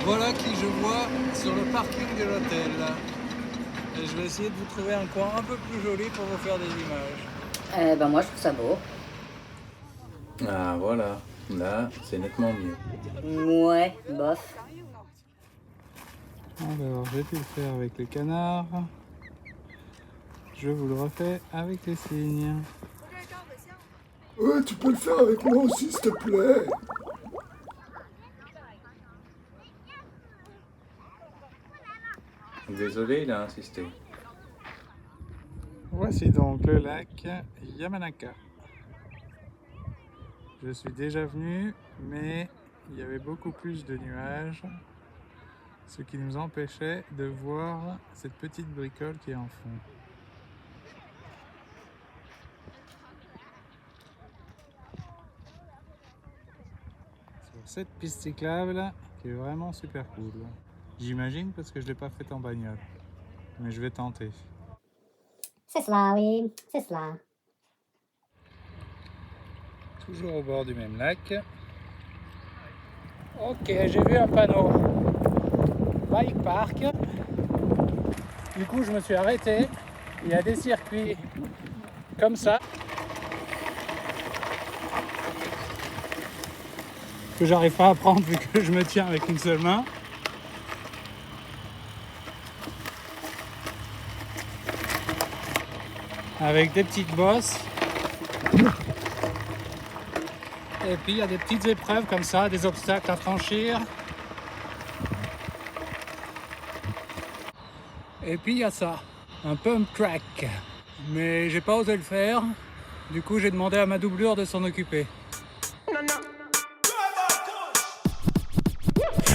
Voilà qui je vois sur le parking de l'hôtel. Et je vais essayer de vous trouver un coin un peu plus joli pour vous faire des images. Ben moi je trouve ça beau. Ah voilà, là c'est nettement mieux. Ouais, bof. Alors j'ai pu le faire avec les canards. Je vous le refais avec les cygnes. Ouais, tu peux le faire avec moi aussi, s'il te plaît. Désolé, il a insisté. Voici donc le lac Yamanaka. Je suis déjà venu, mais il y avait beaucoup plus de nuages, ce qui nous empêchait de voir cette petite bricole qui est en fond. Sur cette piste cyclable qui est vraiment super cool. J'imagine parce que je ne l'ai pas faite en bagnole, mais je vais tenter. C'est cela, oui, c'est cela. Toujours au bord du même lac. Ok, j'ai vu un panneau bike park. Du coup, je me suis arrêté. Il y a des circuits comme ça que j'arrive pas à prendre vu que je me tiens avec une seule main. Avec des petites bosses. Et puis il y a des petites épreuves comme ça, des obstacles à franchir. Et puis il y a ça, un pump track. Mais j'ai pas osé le faire. Du coup j'ai demandé à ma doublure de s'en occuper.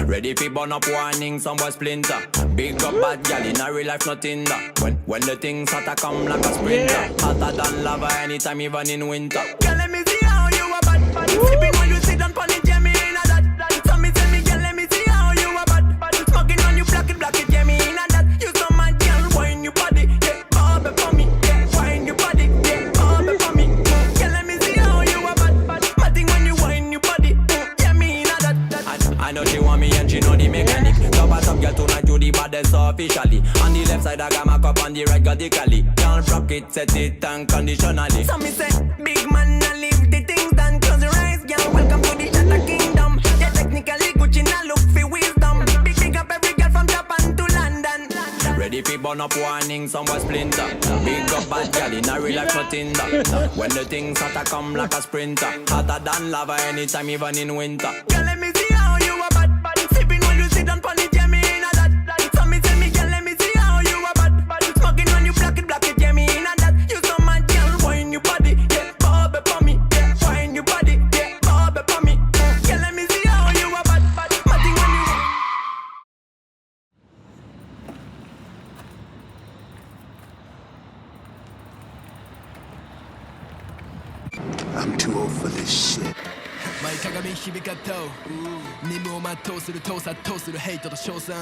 Ready fi burn up warning, some boy splinter. Big up bad gal in a real life nothing that. When the things hotter come like a sprinter. Hotter than lava anytime even in winter. Girl let me see how you a bad. Sipping when you sit down pon it, yeah me in a that. So me tell me girl let me see how you a bad. Smoking on you block it, yeah me in a that. You so mad girl, wine your body, yeah, bobby for me, yeah, wine your body, yeah, bobby for me. Girl let me see how you a bad. Matting when you wine your body, yeah me in a that. I know she want me and she know the mechanic. Top a top girl tonight you the baddest officially. On the left side I got my cup, on the right got the cali. Can't rock it, set it unconditionally. So me say, big man I leave the things done. Close your eyes, girl, welcome to the Shatter Kingdom. Yeah, technically Gucci now look for wisdom. Big up every girl from Japan to London. Ready fi burn up warning, some boy splinter. Big up bad girl in a real life nothing that. When the things hotter come like a sprinter. Hotter than lava anytime even in winter. Girl let me see how you a bad. Sipping when you sit down pon it, yeah me in a that. So me say me girl let me see how you a bad. Smoking when you block it, yeah me in a that. You so mad girl, wine your body, yeah, bobby for me, yeah, wine your body, yeah, bobby for me. Girl let me see how you a bad. Matting when you. I'm too old for this shit. 前かがみ響かと任務を全うすると殺到するヘイトと称賛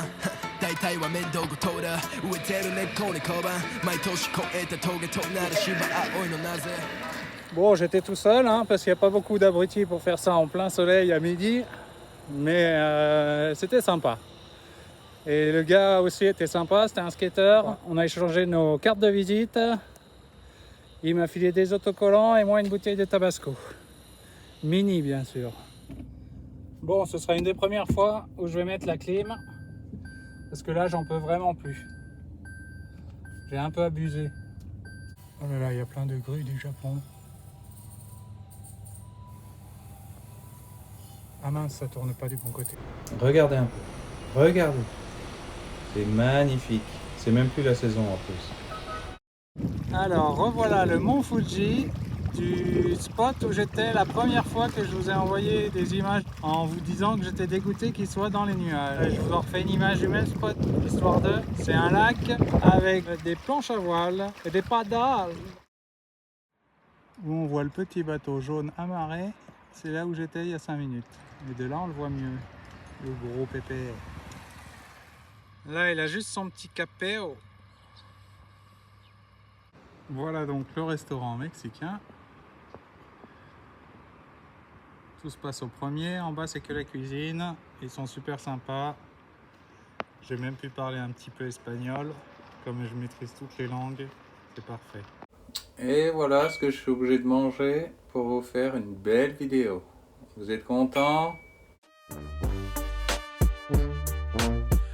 大体は面倒ごとだ植えてる根っこに交番毎年越えた峠となる芝青いのなぜ Bon, j'étais tout seul hein, parce qu'il n'y a pas beaucoup d'abrutis pour faire ça en plein soleil à midi. Mais c'était sympa. Et le gars aussi était sympa, c'était un skater. On a échangé nos cartes de visite. Il m'a filé des autocollants et moi une bouteille de Tabasco. Mini bien sûr. Bon, ce sera une des premières fois où je vais mettre la clim. Parce que là, j'en peux vraiment plus. J'ai un peu abusé. Oh là là, il y a plein de grues du Japon. Ah mince, ça tourne pas du bon côté. Regardez un peu. Regardez. C'est magnifique. C'est même plus la saison en plus. Alors, revoilà le mont Fuji du spot où j'étais la première fois que je vous ai envoyé des images en vous disant que j'étais dégoûté qu'il soit dans les nuages. Je vous en refais une image du même spot, histoire de... C'est un lac avec des planches à voile et des padales. Où on voit le petit bateau jaune amarré, c'est là où j'étais il y a 5 minutes. Et de là on le voit mieux, le gros pépé. Là il a juste son petit capéo. Voilà donc le restaurant mexicain Tout se passe au premier. En bas, c'est que la cuisine. Ils sont super sympas. J'ai même pu parler un petit peu espagnol. Comme je maîtrise toutes les langues, c'est parfait. Et voilà ce que je suis obligé de manger pour vous faire une belle vidéo. Vous êtes contents?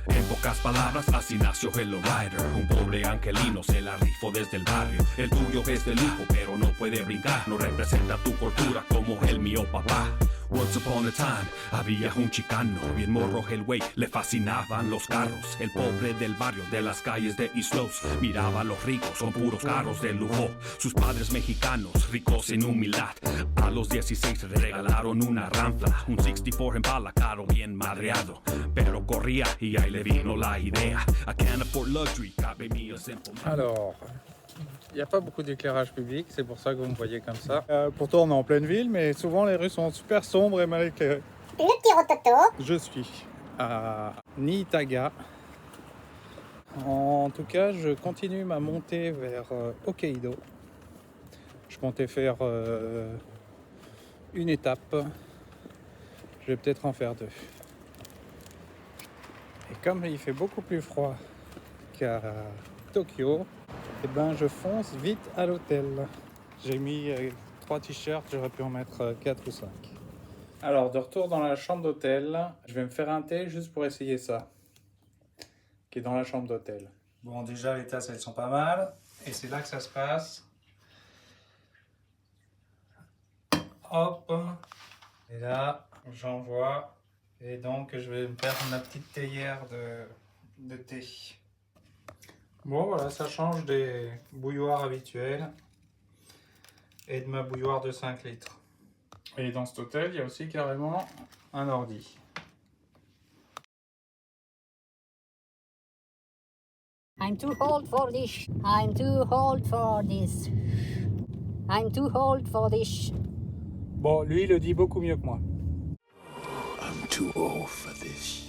En pocas palabras, así nació Hello Rider. Un pobre angelino se la rifó desde el barrio. El tuyo es del hijo, pero no puede brincar. No representa tu cultura como el mío papá. Once upon a time, había un chicano, bien morro el güey, le fascinaban los carros. El pobre del barrio, de las calles de East Los, miraba a los ricos, son puros carros de lujo. Sus padres mexicanos, ricos sin humildad, a los 16 le regalaron una Ranfla, un 64 Impala, caro bien madreado. Pero corría y ahí le vino la idea. I can't afford luxury, cabe me a simple man. Alors, il n'y a pas beaucoup d'éclairage public, c'est pour ça que vous me voyez comme ça. Pourtant, on est en pleine ville, mais souvent les rues sont super sombres et mal éclairées. Le petit rototo. Je suis à Niitaga. En tout cas, je continue ma montée vers Hokkaido. Je comptais faire une étape. Je vais peut-être en faire 2. Et comme il fait beaucoup plus froid qu'à Tokyo, eh ben je fonce vite à l'hôtel. J'ai mis 3 t-shirts, j'aurais pu en mettre 4 ou 5. Alors, de retour dans la chambre d'hôtel, je vais me faire un thé juste pour essayer ça, qui est dans la chambre d'hôtel. Bon, déjà, les tasses, elles sont pas mal, et c'est là que ça se passe. Hop, et là, j'envoie, et donc je vais me faire ma petite théière de thé. Bon, voilà, ça change des bouilloires habituelles et de ma bouilloire de 5 litres. Et dans cet hôtel, il y a aussi carrément un ordi. I'm too old for this. I'm too old for this. I'm too old for this. Bon, lui, il le dit beaucoup mieux que moi. I'm too old for this.